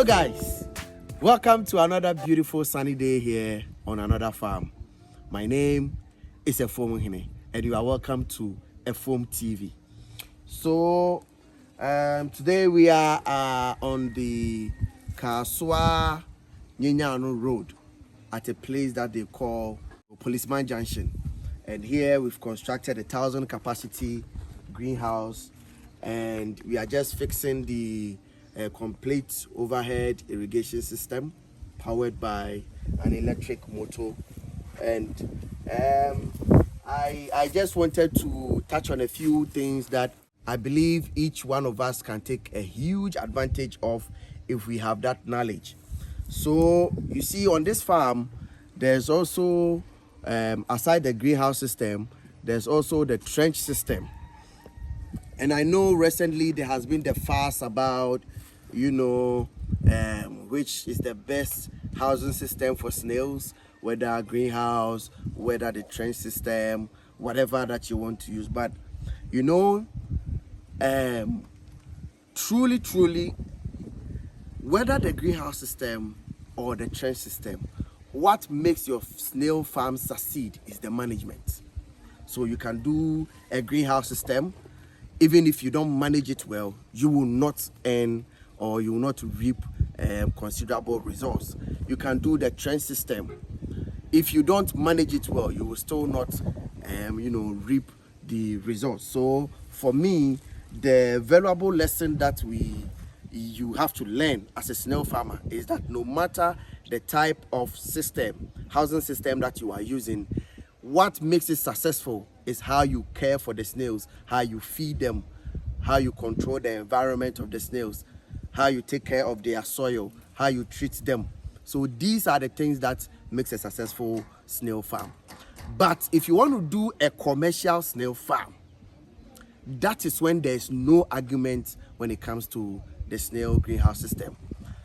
guys, welcome to another beautiful sunny day here on another farm. My name is Efom Hine and you are welcome to Efom TV. So today we are on the Kaswa Nyenyano Road at a place that they call Policeman Junction, and here we've constructed a 1,000 capacity greenhouse, and we are just fixing the complete overhead irrigation system powered by an electric motor. And I just wanted to touch on a few things that I believe each one of us can take a huge advantage of if we have that knowledge. So you see, on this farm there's also aside the greenhouse system, there's also the trench system. And I know recently there has been the fuss about, which is the best housing system for snails, whether greenhouse, whether the trench system, whatever that you want to use. But truly, whether the greenhouse system or the trench system, what makes your snail farm succeed is the management. So you can do a greenhouse system. Even if you don't manage it well, you will not earn or you will not reap considerable results. You can do the trench system. If you don't manage it well, you will still not reap the results. So for me, the valuable lesson that you have to learn as a snail farmer is that no matter the type of housing system that you are using, what makes it successful is how you care for the snails, how you feed them, how you control the environment of the snails, how you take care of their soil, how you treat them. So these are the things that makes a successful snail farm. But if you want to do a commercial snail farm, that is when there's no argument when it comes to the snail greenhouse system.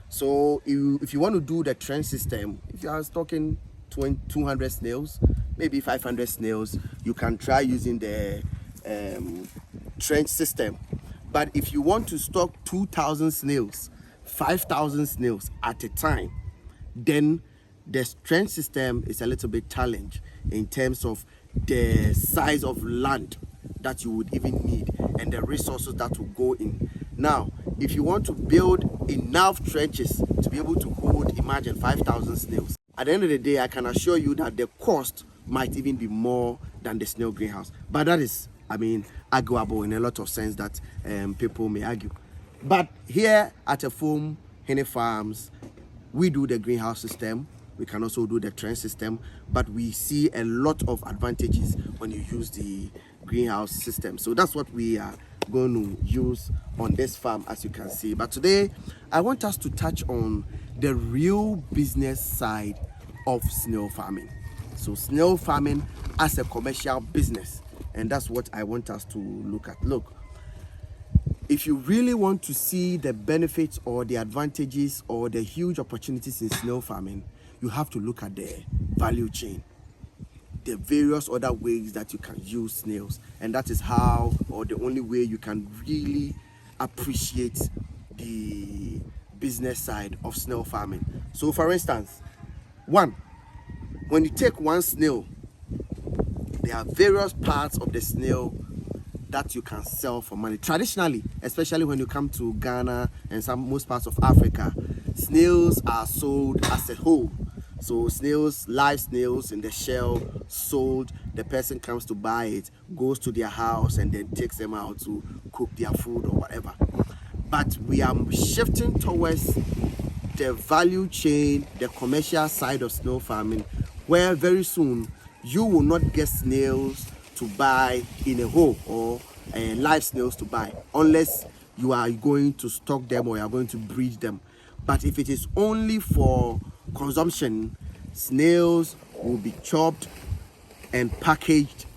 So if you want to do the trench system, if you are stocking 200 snails, maybe 500 snails, you can try using the trench system. But if you want to stock 2,000 snails, 5,000 snails at a time, then the trench system is a little bit challenged in terms of the size of land that you would even need and the resources that will go in. Now, if you want to build enough trenches to be able to hold, imagine 5,000 snails, at the end of the day, I can assure you that the cost might even be more than the snail greenhouse. But that is, arguable in a lot of sense that people may argue. But here at Efom Hine Farms, we do the greenhouse system. We can also do the trench system, but we see a lot of advantages when you use the greenhouse system. So that's what we are going to use on this farm, as you can see. But today, I want us to touch on the real business side of snail farming. So snail farming as a commercial business, and that's what I want us to look at. Look, if you really want to see the benefits or the advantages or the huge opportunities in snail farming, you have to look at the value chain, the various other ways that you can use snails, and that is how, or the only way, you can really appreciate the business side of snail farming. So for instance, when you take one snail, there are various parts of the snail that you can sell for money. Traditionally, especially when you come to Ghana and most parts of Africa, snails are sold as a whole. So snails, live snails in the shell, sold. The person comes to buy it, goes to their house, and then takes them out to cook their food or whatever. But we are shifting towards the value chain, the commercial side of snail farming, where very soon you will not get snails to buy in a whole or live snails to buy, unless you are going to stock them or you are going to breed them. But if it is only for consumption, snails will be chopped and packaged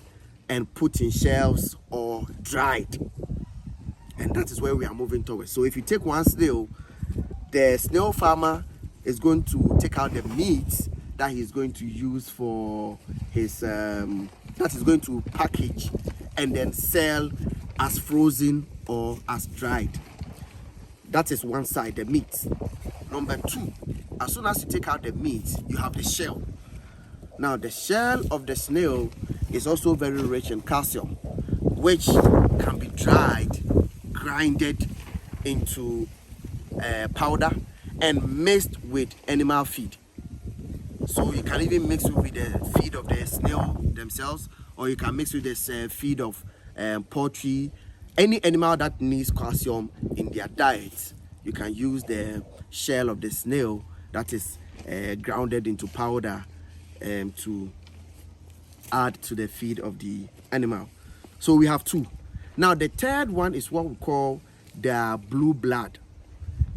and put in shelves or dried. And that is where we are moving towards. So if you take one snail, the snail farmer is going to take out the meat that he's going to use for his that is going to package and then sell as frozen or as dried. That is one side, the meat. Number two, as soon as you take out the meat, you have the shell. Now, the shell of the snail is also very rich in calcium, which can be dried, grinded into powder, and mixed with animal feed. So you can even mix it with the feed of the snail themselves, or you can mix with the feed of poultry. Any animal that needs calcium in their diet, you can use the shell of the snail that is grounded into powder to add to the feed of the animal. So we have two. Now the third one is what we call the blue blood.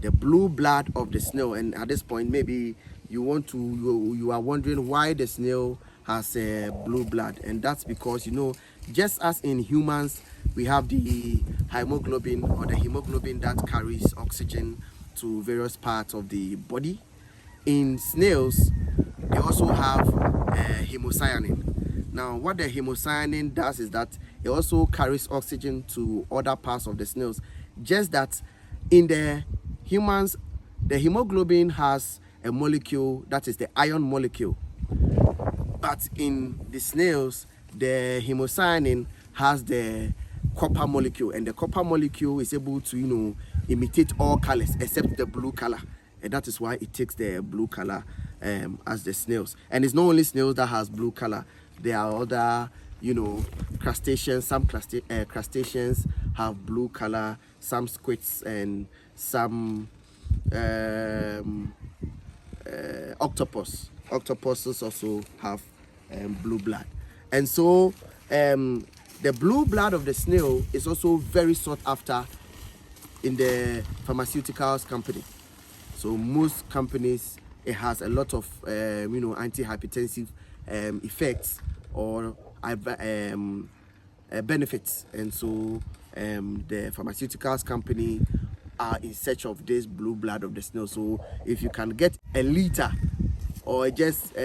The blue blood of the snail. And at this point, maybe you are wondering why the snail has blue blood. And that's because, you know, just as in humans we have the hemoglobin, or the hemoglobin that carries oxygen to various parts of the body, in snails they also have hemocyanin. Now what the hemocyanin does is that it also carries oxygen to other parts of the snails, just that in the humans the hemoglobin has a molecule that is the iron molecule, but in the snails the hemocyanin has the copper molecule, and the copper molecule is able to, you know, imitate all colors except the blue color, and that is why it takes the blue color as the snails. And it's not only snails that has blue color, there are other, you know, crustaceans. Some crustaceans have blue color, some squids, and some octopuses also have blue blood. And so the blue blood of the snail is also very sought after in the pharmaceuticals company. So most companies, it has a lot of you know, anti-hypertensive effects or benefits, and so the pharmaceuticals company are in search of this blue blood of the snail. So if you can get a liter or just 1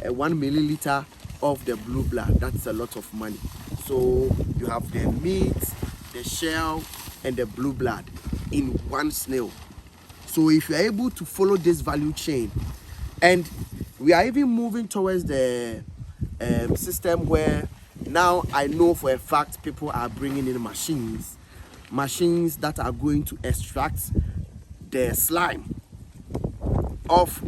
milliliter of the blue blood, that's a lot of money. So you have the meat, the shell, and the blue blood in one snail. So if you're able to follow this value chain, and we are even moving towards the system where now I know for a fact people are bringing in machines that are going to extract the slime of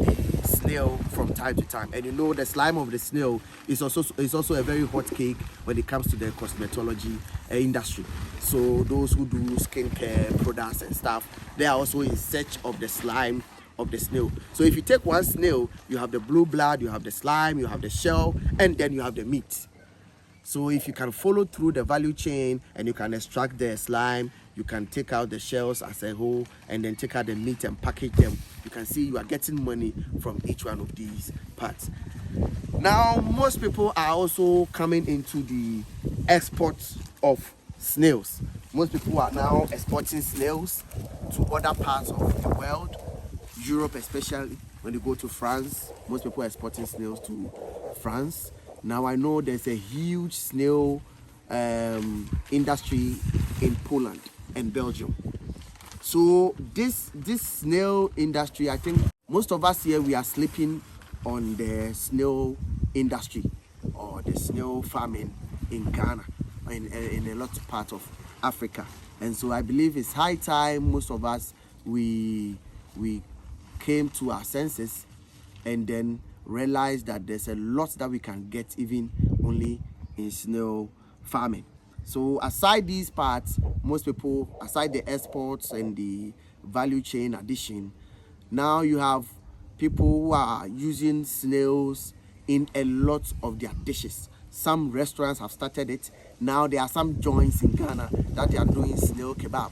the snail from time to time. And you know, the slime of the snail is also a very hot cake when it comes to the cosmetology industry. So those who do skincare products and stuff, they are also in search of the slime of the snail. So if you take one snail, you have the blue blood, you have the slime, you have the shell, and then you have the meat. So if you can follow through the value chain and you can extract the slime, you can take out the shells as a whole, and then take out the meat and package them, you can see you are getting money from each one of these parts. Now most people are also coming into the export of snails. Most people are now exporting snails to other parts of the world, Europe especially. When you go to France, most people are exporting snails to France. Now I know there's a huge snail industry in Poland and Belgium. So this snail industry, I think most of us here, we are sleeping on the snail industry or the snail farming in Ghana, in a lot of parts of Africa. And so I believe it's high time most of us we came to our senses and then realize that there's a lot that we can get even only in snail farming. So aside these parts, most people, aside the exports and the value chain addition, now you have people who are using snails in a lot of their dishes. Some restaurants have started it. Now there are some joints in Ghana that they are doing snail kebab.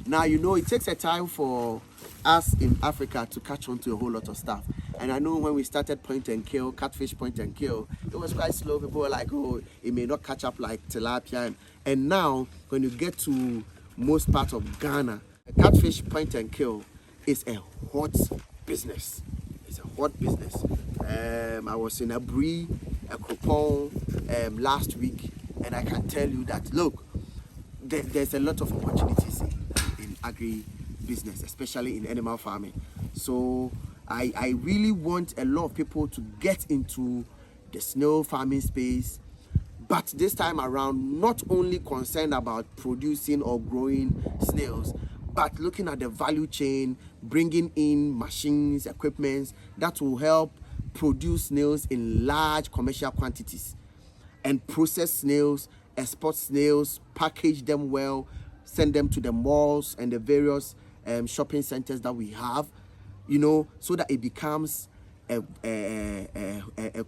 Now, you know, it takes a time for us in Africa to catch on to a whole lot of stuff. And I know when we started point and kill, catfish point and kill, it was quite slow. People were like, oh, it may not catch up like tilapia. And now, when you get to most parts of Ghana, catfish point and kill is a hot business. It's a hot business. I was in a Coupon last week, and I can tell you that, look, there's a lot of opportunities in agri business, especially in animal farming. So I really want a lot of people to get into the snail farming space, but this time around not only concerned about producing or growing snails, but looking at the value chain, bringing in machines, equipments that will help produce snails in large commercial quantities, and process snails, export snails, package them well, send them to the malls and the various shopping centers that we have, so that it becomes a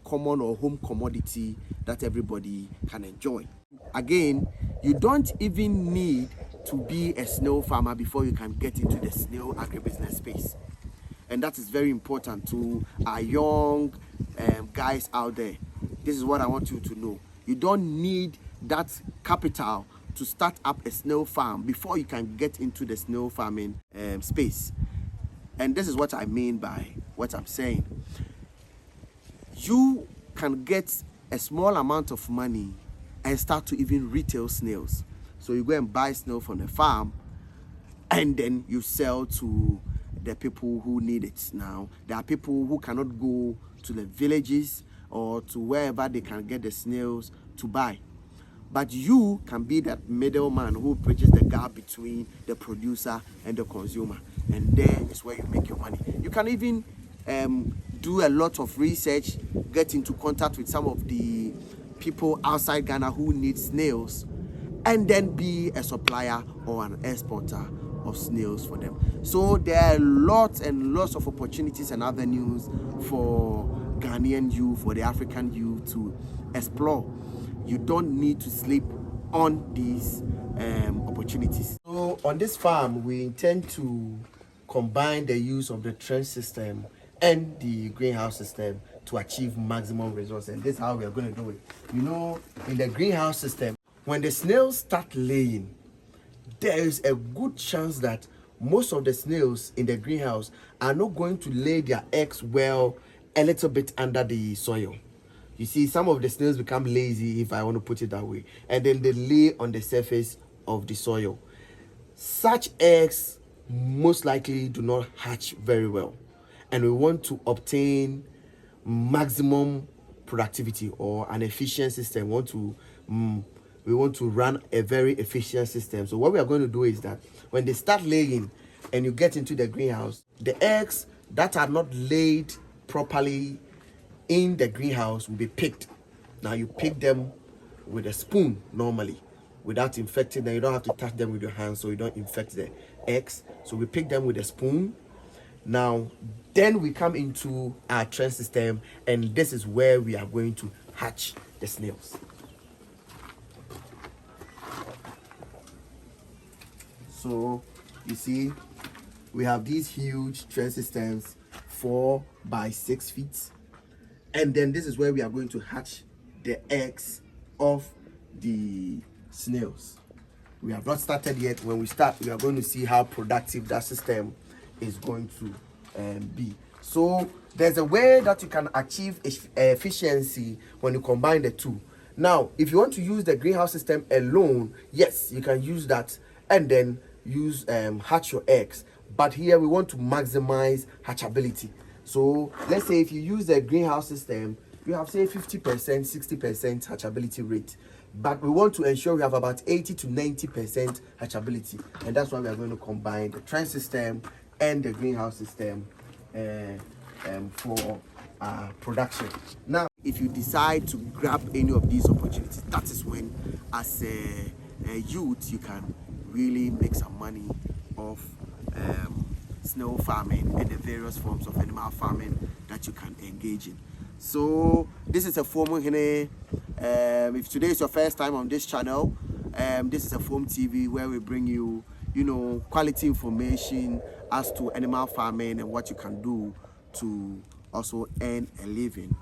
common or home commodity that everybody can enjoy. Again, you don't even need to be a snail farmer before you can get into the snail agribusiness space. And that is very important to our young guys out there. This is what I want you to know. You don't need that capital to start up a snail farm before you can get into the snail farming space. And this is what I mean by what I'm saying. You can get a small amount of money and start to even retail snails. So you go and buy snail from the farm, and then you sell to the people who need it. Now, there are people who cannot go to the villages or to wherever they can get the snails to buy. But you can be that middleman who bridges the gap between the producer and the consumer. And there is where you make your money. You can even do a lot of research, get into contact with some of the people outside Ghana who need snails, and then be a supplier or an exporter of snails for them. So there are lots and lots of opportunities and avenues for Ghanaian youth, for the African youth to explore. You don't need to sleep on these opportunities. So on this farm, we intend to combine the use of the trench system and the greenhouse system to achieve maximum results. And this is how we are going to do it. In the greenhouse system, when the snails start laying, there is a good chance that most of the snails in the greenhouse are not going to lay their eggs well a little bit under the soil. You see, some of the snails become lazy, if I want to put it that way, and then they lay on the surface of the soil. Such eggs most likely do not hatch very well, and we want to obtain maximum productivity or an efficient system. We want to run a very efficient system. So what we are going to do is that when they start laying and you get into the greenhouse, the eggs that are not laid properly in the greenhouse will be picked. Now you pick them with a spoon normally, without infecting them. You don't have to touch them with your hands so you don't infect the eggs. So we pick them with a spoon. Now then we come into our trench system, and this is where we are going to hatch the snails. So you see, we have these huge trench systems, 4 by 6 feet. And then this is where we are going to hatch the eggs of the snails. We have not started yet. When we start, we are going to see how productive that system is going to be. So there's a way that you can achieve efficiency when you combine the two. Now, if you want to use the greenhouse system alone, yes, you can use that and then use hatch your eggs. But here we want to maximize hatchability. So let's say if you use the greenhouse system, you have say 50%, 60% hatchability rate. But we want to ensure we have about 80 to 90% hatchability. And that's why we are going to combine the trench system and the greenhouse system for production. Now, if you decide to grab any of these opportunities, that is when, as a youth, you can really make some money off snail farming and the various forms of animal farming that you can engage in. So this is a Foam Hene. If today is your first time on this channel, this is a Foam TV where we bring you, quality information as to animal farming and what you can do to also earn a living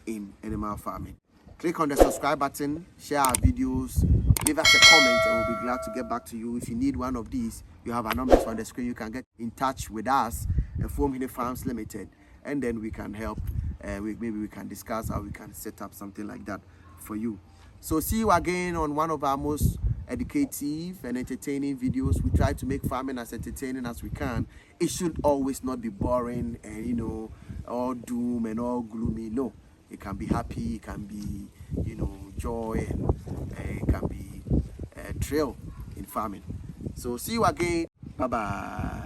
in animal farming. Click on the subscribe button, share our videos, leave us a comment, and we'll be glad to get back to you. If you need one of these, you have our numbers on the screen. You can get in touch with us at Foam Hene Farms Limited, and then we can help. Maybe we can discuss how we can set up something like that for you. So see you again on one of our most educative and entertaining videos. We try to make farming as entertaining as we can. It should always not be boring and, you know, all doom and all gloomy. No, it can be happy, it can be, you know, joy, and it can be a thrill in farming. So see you again. Bye bye.